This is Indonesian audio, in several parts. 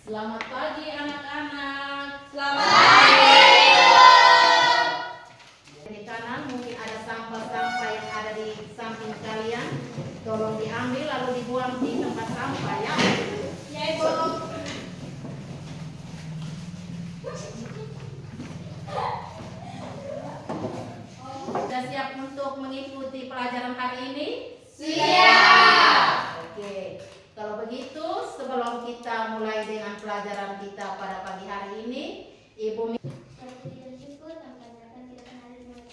Selamat pagi anak-anak. Selamat pagi. Di kanan mungkin ada sampah-sampah yang ada di samping kalian. Tolong diambil lalu dibuang di tempat sampah ya. Ya Ibu. Sudah siap untuk mengikuti pelajaran hari ini? Siap. Oke. Kalau begitu, sebelum kita mulai dengan pelajaran kita pada pagi hari ini, Ibu Bersyukur dan panjatkan kita kenali dengan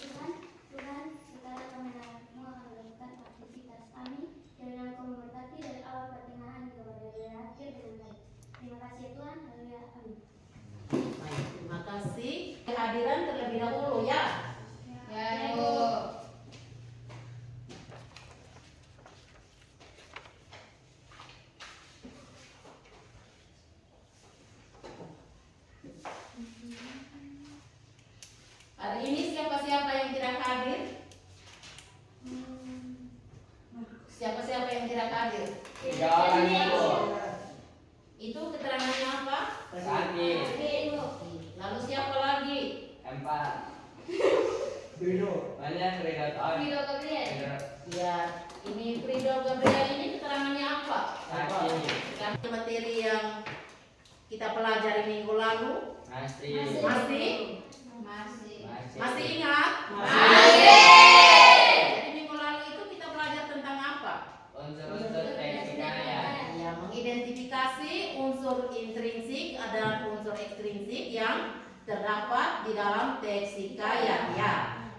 Tuhan, sekarang kami akan melakukan aktivitas kami dengan Kau memberkati dari awal pertengahan hingga dari akhir dengan baik. Terima kasih Tuhan, haleluya, amin. Baik, terima kasih. Kehadiran terlebih dahulu ya. Ya Ibu. Hari ini siapa-siapa yang tidak hadir? Siapa-siapa yang tidak hadir? Tiga orang Ibu. Itu keterangannya apa? Sakit. Lalu siapa lagi? 4. Banyak Ridho. Video Gabriel. Ya, ini Frido Gabriel ini keterangannya apa? Sakit. Kan materi yang kita pelajari minggu lalu Masih. masih ingat? Masih. Jadi minggu lalu itu kita belajar tentang apa? Unsur-unsur teks hikayat. Ya, mengidentifikasi unsur intrinsik dan unsur ekstrinsik yang terdapat di dalam teks hikayat ya.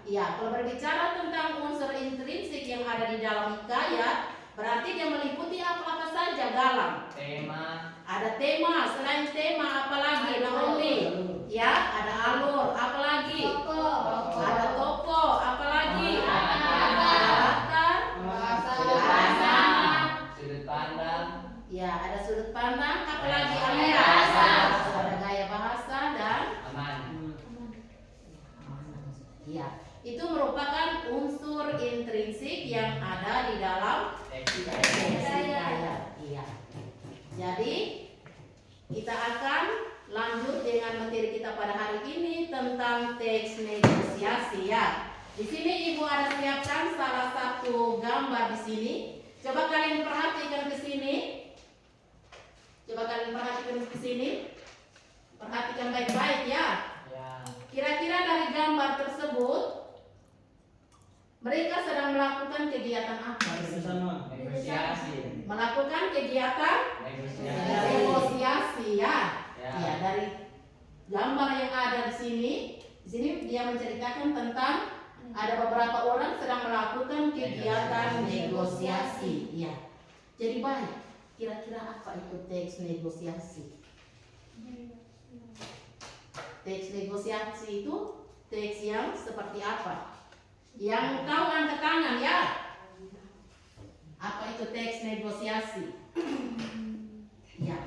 Ya, kalau berbicara tentang unsur intrinsik yang ada di dalam hikayat, berarti dia meliputi apa-apa saja Galang. Tema. Ada tema, selain tema apalagi Naomi? Ya, ada alur, apalagi? Ada tokoh, apalagi? Ada latar, ada nama. Sudut pandang. Ya, ada sudut pandang, apalagi Gaya Amira? bahasa. Ada gaya bahasa dan Aman. ya, itu merupakan unsur intrinsik yang ada di dalam Teks teks hikayat. hikayat. Iya. Jadi kita akan lanjut dengan materi kita pada hari ini tentang teks negosiasi ya. Di sini Ibu ada siapkan salah satu gambar di sini. Coba kalian perhatikan ke sini. Perhatikan baik-baik ya. Ya. Kira-kira dari gambar tersebut mereka sedang melakukan kegiatan apa? Negosiasi. Melakukan kegiatan Negosiasi. negosiasi ya. Ya. Ya, dari gambar yang ada di sini dia menceritakan tentang ada beberapa orang sedang melakukan kegiatan negosiasi. Ya. Jadi baik, kira-kira apa itu teks negosiasi? Teks negosiasi itu teks yang seperti apa? Yang tahu angkat tangan ya. Apa itu teks negosiasi? Ya.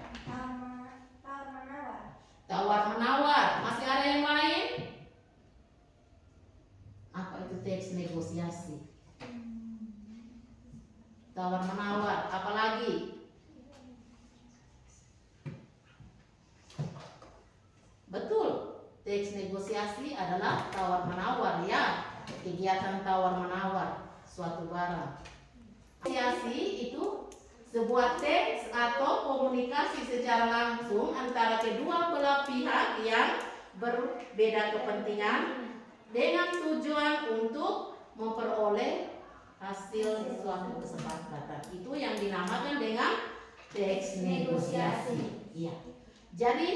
Tawar menawar. Masih ada yang lain? Apa itu teks negosiasi? Tawar menawar. Apalagi? Betul. Teks negosiasi adalah tawar menawar ya. Kegiatan tawar menawar suatu barang. Negosiasi itu sebuah teks atau komunikasi secara langsung antara kedua belah pihak yang berbeda kepentingan dengan tujuan untuk memperoleh hasil suatu kesepakatan. Itu yang dinamakan dengan teks negosiasi. Iya. Jadi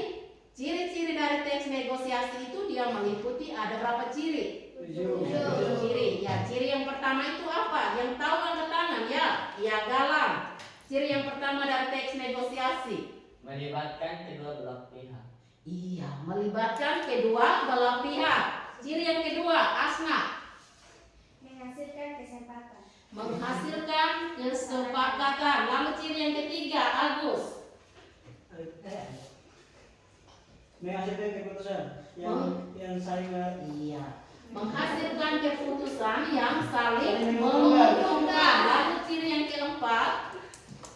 ciri-ciri dari teks negosiasi itu dia meliputi ada berapa ciri? 7 ciri. Ya, ciri yang pertama itu apa? Yang tahu angkat tangan ya. Ya, Galang. Ciri yang pertama dari teks negosiasi. Melibatkan kedua belah pihak. Iya, melibatkan kedua belah pihak. Ciri yang kedua, Asna. Menghasilkan kesempatan. Menghasilkan kesepakatan. Lalu ciri yang ketiga, Agus. Menghasilkan keputusan yang saling Iya, menghasilkan keputusan yang saling menguntungkan. Lalu ciri yang keempat,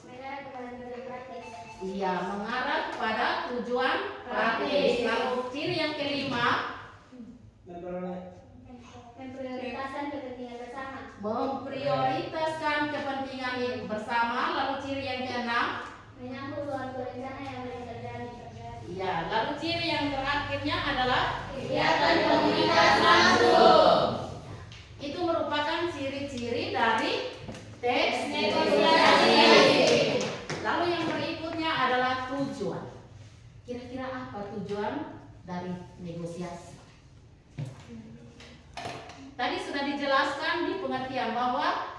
Mengarah kepada tujuan praktis. iya, mengarah kepada tujuan praktis. Lalu ciri yang kelima, memprioritaskan kepentingan bersama. memprioritaskan kepentingan bersama. Lalu ciri yang keenam, Menyambut suatu rencana yang belum terjadi. ya, lalu ciri yang terakhirnya adalah Kegiatan komunitas langsung. itu merupakan ciri-ciri dari teks Negosiasi. Lalu yang berikutnya adalah tujuan. Kira-kira apa tujuan dari negosiasi? Tadi sudah dijelaskan di pengertian bahwa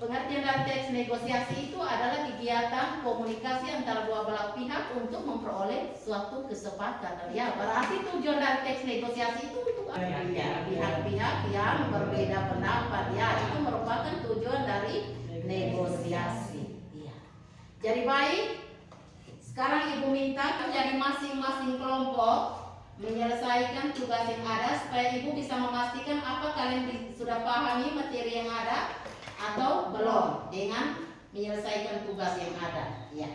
pengertian dari teks negosiasi itu adalah kegiatan komunikasi antara dua belah pihak untuk memperoleh suatu kesepakatan. Ya, berarti tujuan dari teks negosiasi itu untuk apa? Ya, pihak-pihak yang berbeda pendapat. Ya, itu merupakan tujuan dari negosiasi. Ya. Jadi baik, sekarang Ibu minta dari masing-masing kelompok menyelesaikan tugas yang ada supaya Ibu bisa memastikan apa kalian sudah pahami materi yang ada atau belum dengan menyelesaikan tugas yang ada. Ya.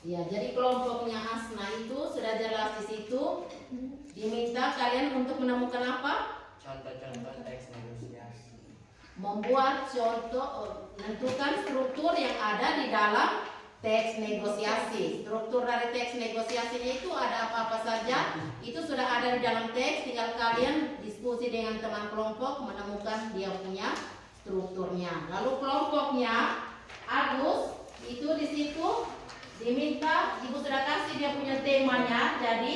Ya, jadi kelompoknya Asna itu sudah jelas di situ. Diminta kalian untuk menemukan apa? Contoh-contoh teks negosiasi. Membuat contoh, menentukan struktur yang ada di dalam teks negosiasi. Struktur dari teks negosiasinya itu ada apa-apa saja, itu sudah ada di dalam teks. Tinggal kalian diskusi dengan teman kelompok menemukan dia punya strukturnya. Lalu kelompoknya Agus itu di situ diminta, Ibu sudah kasih dia punya temanya. Jadi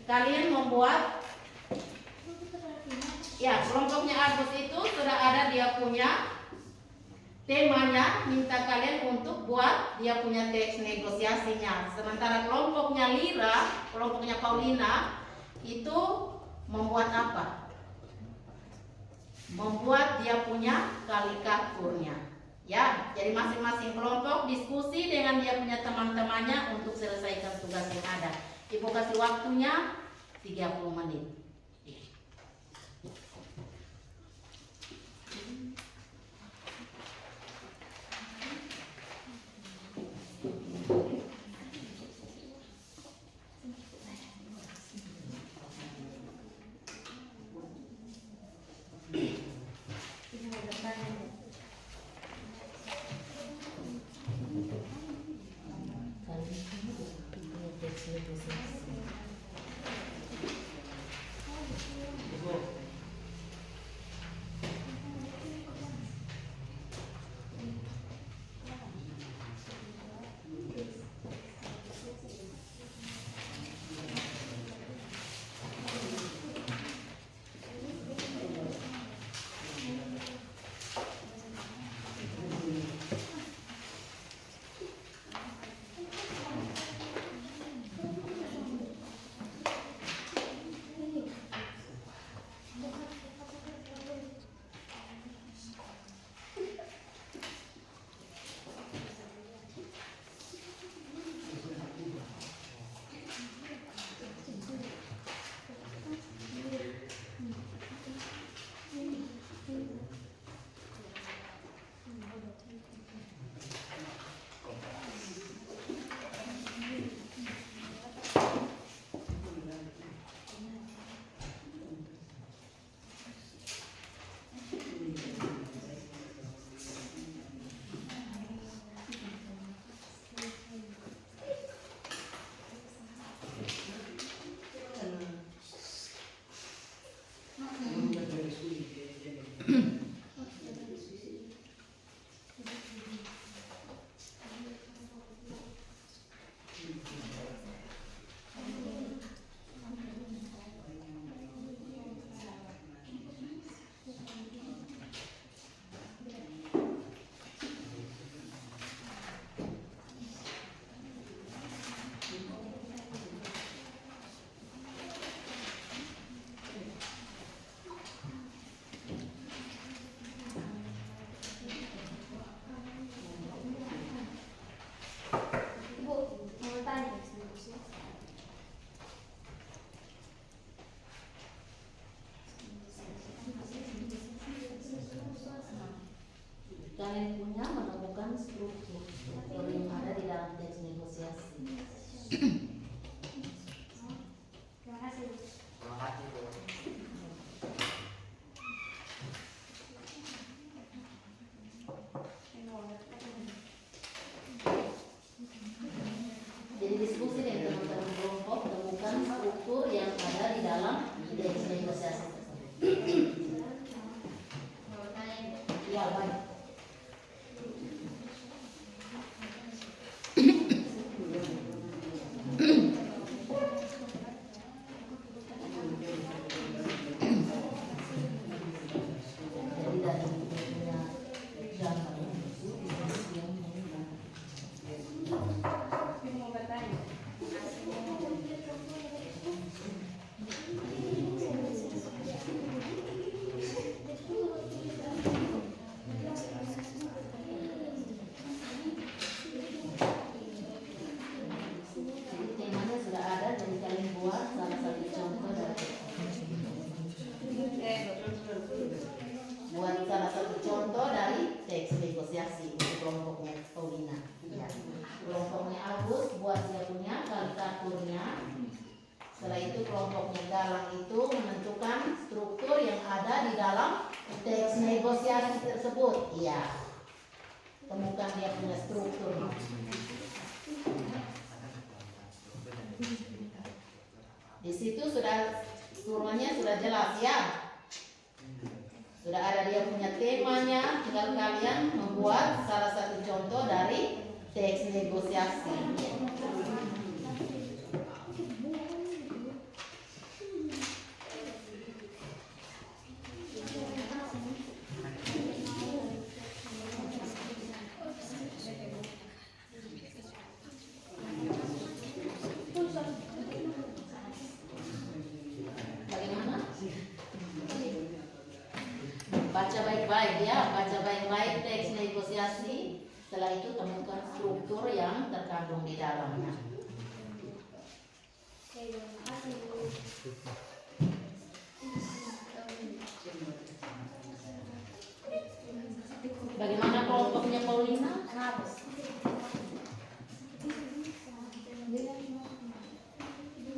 kalian membuat, ya, kelompoknya Agus itu sudah ada dia punya temanya, minta kalian untuk buat dia punya teks negosiasinya. Sementara kelompoknya Lira, kelompoknya Paulina itu membuat apa? Membuat dia punya karikaturnya. Ya, jadi masing-masing kelompok diskusi dengan dia punya teman-temannya untuk selesaikan tugas yang ada. Ibu kasih waktunya 30 menit. Diskusi dengan teman-teman kelompok, temukan struktur yang ada di dalam teks negosiasi tersebut. Ya, baik. Jadi dari punya gambar. Temanya sudah ada, jadi kalian buat salah satu contoh dari teks negosiasi untuk kelompoknya Paulina. Ya. Kelompoknya Agus buat dia punya kalkulatornya. Setelah itu kelompoknya Galang itu menentukan struktur yang ada di dalam teks negosiasi tersebut. Iya. Temukan dia punya struktur. Di situ sudah strukturnya sudah jelas ya. Sudah ada dia punya temanya, tinggal kalian membuat salah satu contoh dari teks negosiasi. Baca baik-baik ya, baca baik-baik teks negosiasi. Setelah itu temukan struktur yang terkandung di dalamnya. Bagaimana kelompoknya Paulina?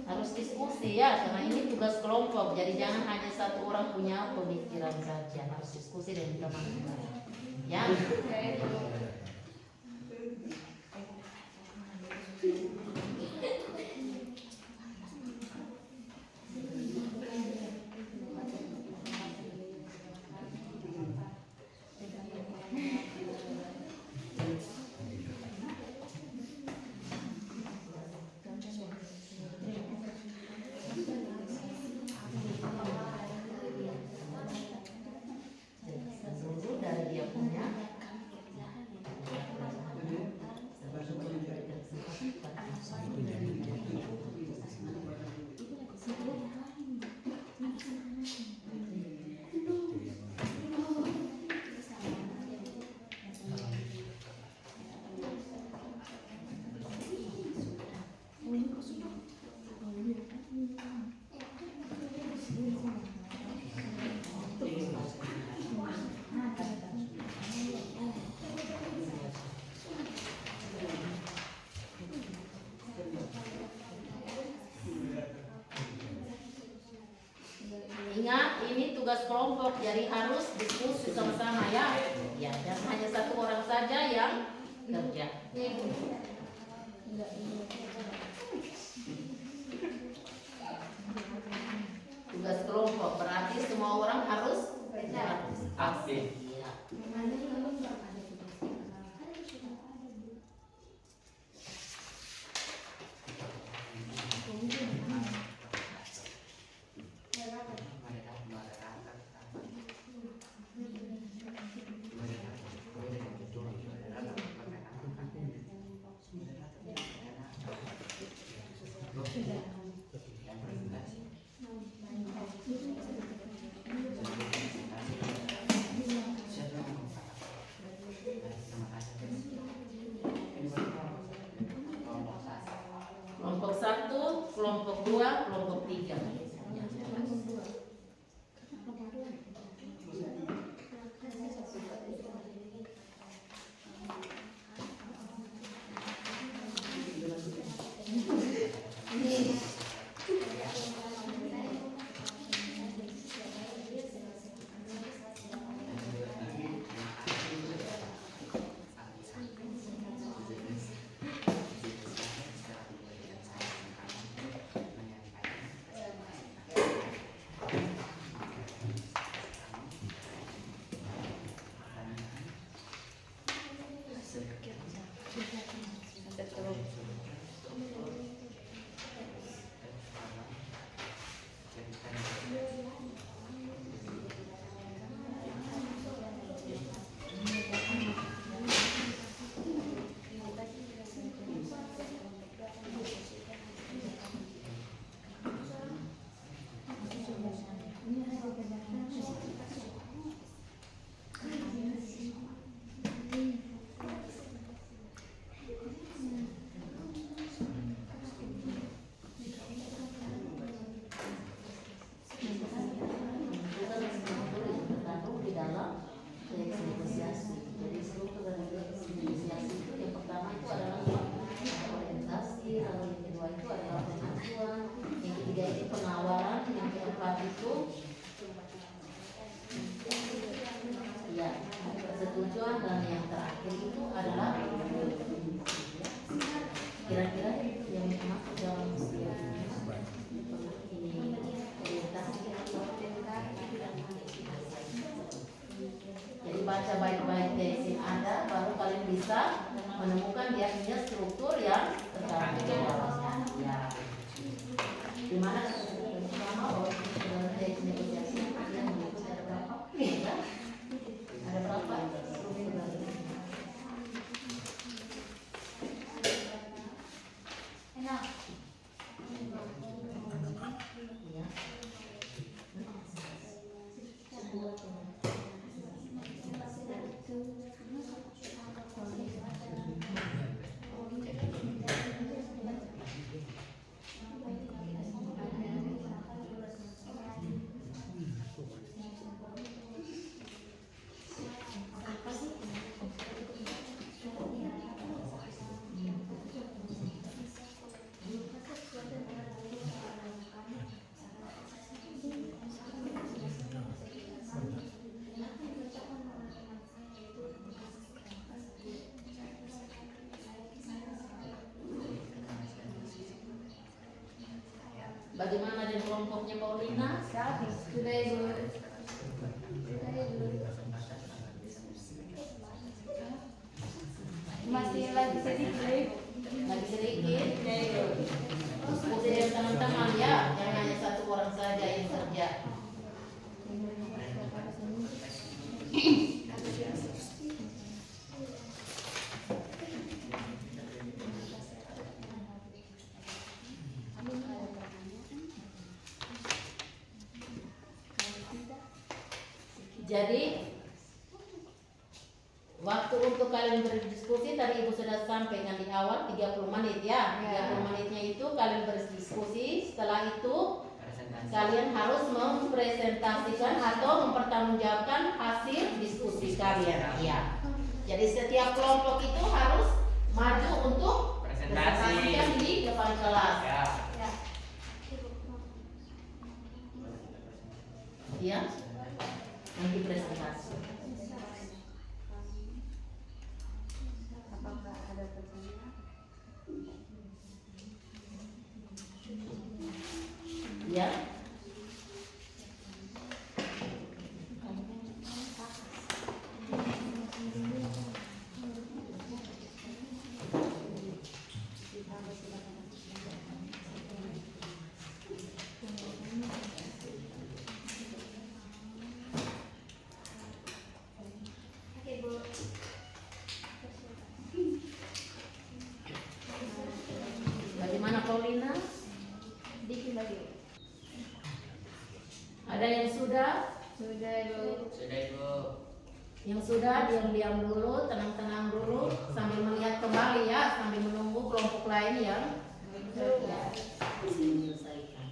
Harus diskusi ya, karena ini tugas kelompok. Jadi jangan hanya satu orang punya pemikiran saja, harus diskusi dengan teman-teman. Ya. Ingat, ini tugas kelompok, jadi harus diskusi sama-sama ya. Ya, dan hanya satu orang saja yang kerja. Tugas kelompok berarti semua orang harus aktif. Iya. itu ya persetujuan, dan yang terakhir itu adalah kira-kira yang masuk dalam ini orientasi. Jadi baca baik-baik teks yang ada, baru kalian bisa menemukan dia punya struktur yang terkandung di dalamnya. Ya. Dimana pertama bahwa teks negosiasi yang berikut ada berapa? Ya. Ada berapa struktur? Enak. Ya. Bagaimana dengan kelompoknya Paulina? Sudah Ibu. Masih lagi sedikit. Lagi sedikit. Diskusi dengan teman-teman ya, yang hanya satu orang saja yang kerja. Jadi waktu untuk kalian berdiskusi tadi Ibu sudah sampaikan di awal 30 menit ya. 30 menitnya itu kalian berdiskusi. Setelah itu kalian harus mempresentasikan atau mempertanggungjawabkan hasil diskusi kalian. Ya. Jadi setiap kelompok itu harus maju untuk presentasikan di depan kelas. Ya. Nanti presentasi. Apakah ada pertanyaan? Ya. Oke, Bu. Bagaimana Paulina? Dikit lagi. Ada yang sudah? Sudah Ibu. Sudah Ibu. Yang sudah diam-diam dulu, tenang-tenang dulu, sambil melihat kembali ya, sambil menunggu kelompok lain yang menyelesaikan.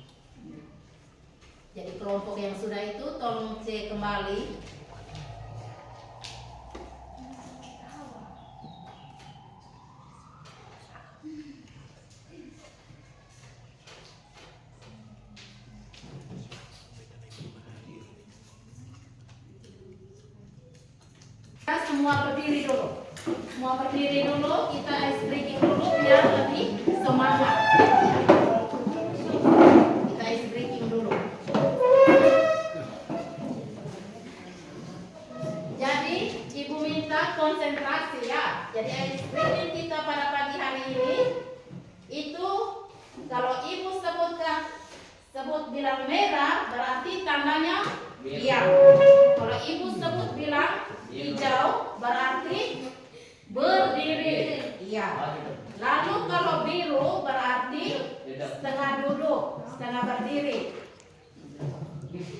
Jadi kelompok yang sudah itu tolong cek kembali. Kita semua berdiri dulu. Semua berdiri dulu, kita ice breaking dulu biar lebih semangat. Kita ice breaking dulu. Jadi Ibu minta konsentrasi ya. Jadi ice breaking kita pada pagi hari ini itu kalau Ibu sebut bilang merah berarti tandanya diam. Kalau Ibu sebut bilang hijau berarti berdiri. Iya. Lalu kalau biru berarti setengah duduk, setengah berdiri.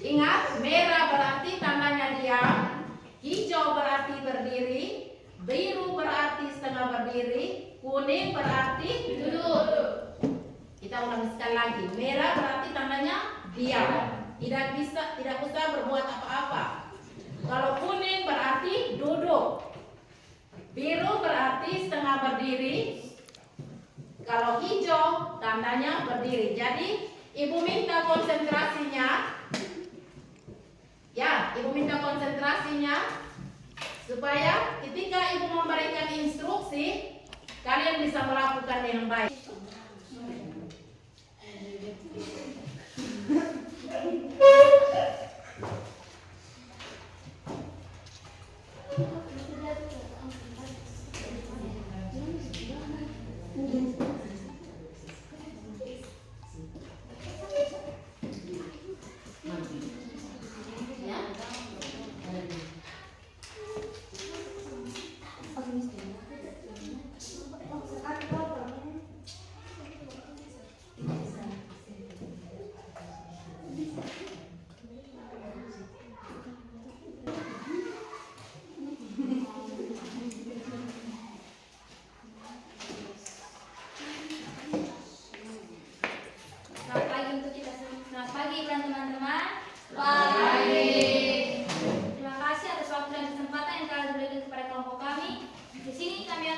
Ingat, merah berarti tandanya diam, hijau berarti berdiri, biru berarti setengah berdiri, kuning berarti duduk. Kita ulangi sekali lagi. Merah berarti tandanya diam, tidak usah berbuat apa-apa. Kalau kuning berarti duduk, biru berarti setengah berdiri, kalau hijau tandanya berdiri. Jadi Ibu minta konsentrasinya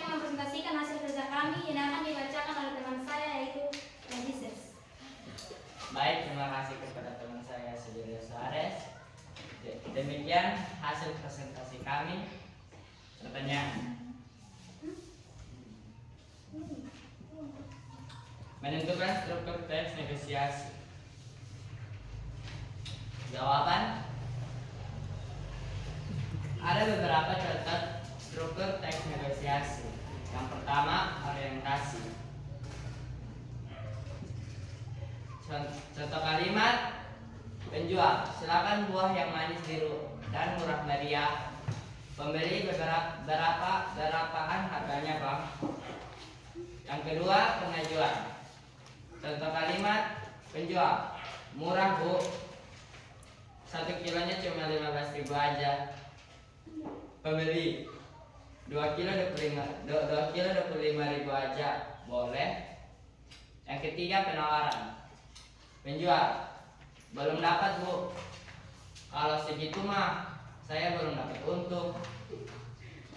akan mempresentasikan hasil kerja kami yang akan dibacakan oleh teman saya yaitu Francis. Baik, terima kasih kepada teman saya Saudara Suarez. Demikian hasil presentasi kami. Pertanyaan. Menentukan struktur teks negosiasi. Jawaban. Ada beberapa contoh struktur teks negosiasi. Yang pertama, orientasi. Contoh kalimat: penjual, silakan buah yang manis biru dan murah meriah. Pembeli berapaan harganya, Bang? Yang kedua, pengajuan. Contoh kalimat: penjual, murah, Bu. 1 kilonya cuma 15.000 aja. Pembeli, 2 kilo 25.000 aja, boleh? Yang ketiga, penawaran. Penjual, belum dapat, Bu. Kalau segitu mah saya belum dapat untung.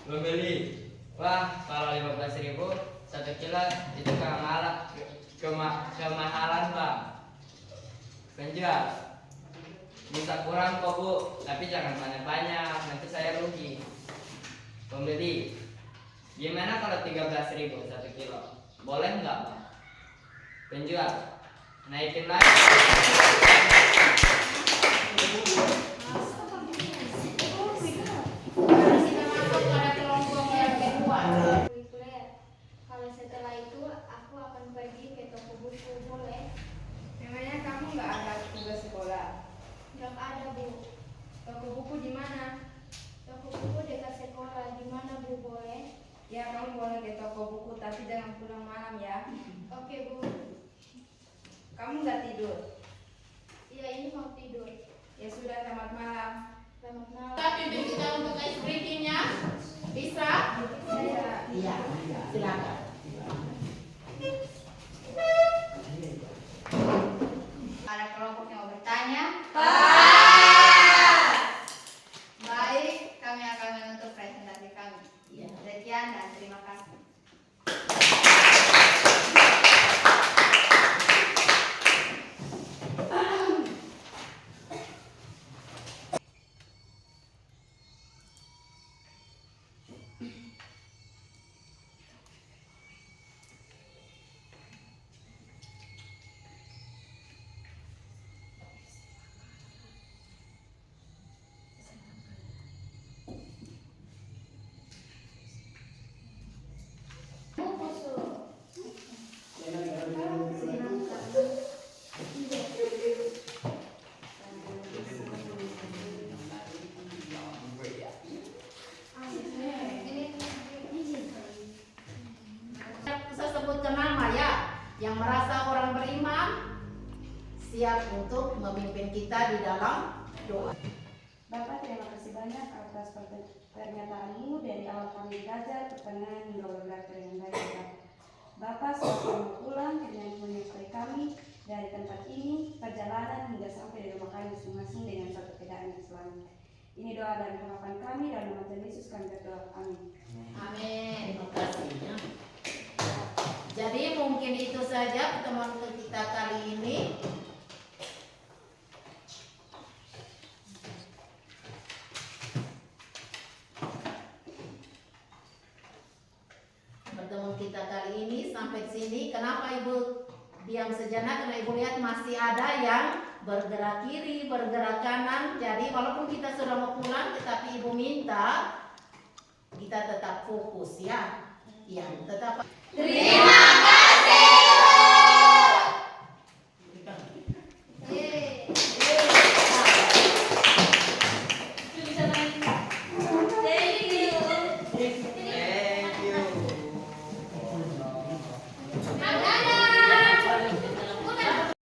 Pembeli, wah, kalau 15.000 1 kilo itu kemahalan, Bang. Penjual, bisa kurang kok, Bu, tapi jangan banyak-banyak, nanti saya rugi. Pembeli, gimana kalau 13.000 1 kilo? Boleh nggak, Bang? Penjual, naikin lagi. Mari kita masuk pada kelompok yang kedua. Kulikuler. Kalau setelah itu aku akan pergi ke toko buku, boleh? Memangnya kamu nggak ada tugas sekolah? Nggak ada, Bu. Toko buku di mana? Toko buku dekat sekolah, di mana, Bu, boleh? Ya, kamu boleh ke toko buku, tapi jangan pulang malam ya. Oke, Bu. Kamu nggak tidur? Iya, ini mau tidur. Ya sudah, selamat malam. Selamat malam. Kita pimpin kita untuk ice breaking-nya. Bisa? Saya Iya, silakan. Ada kelompok yang mau bertanya? Baik, kami akan menutup presentasi kami. Iya. Sekian dan terima kasih. Saya sebutkan nama ya, yang merasa orang beriman siap untuk memimpin kita di dalam doa. Bapak, terima kasih banyak atas pernyataanmu dari awal kami belajar, pertengahan hingga beberapa yang baik. Bapak sudah mau pulang dengan menyertai kami dari tempat ini, perjalanan hingga sampai di rumah kami masing-masing dengan satu keadaan yang selamat. Ini doa dan harapan kami dalam nama Tuhan Yesus kami berdoa. Amin. Amin. Terima kasih. Ya. Jadi mungkin itu saja pertemuan kita kali ini. Pertemuan kita kali ini sampai sini. Kenapa Ibu diam sejenak? Karena Ibu lihat masih ada yang bergerak kiri, bergerak kanan. Jadi walaupun kita sudah mau pulang, tetapi Ibu minta kita tetap fokus ya. Ya, tetap. Terima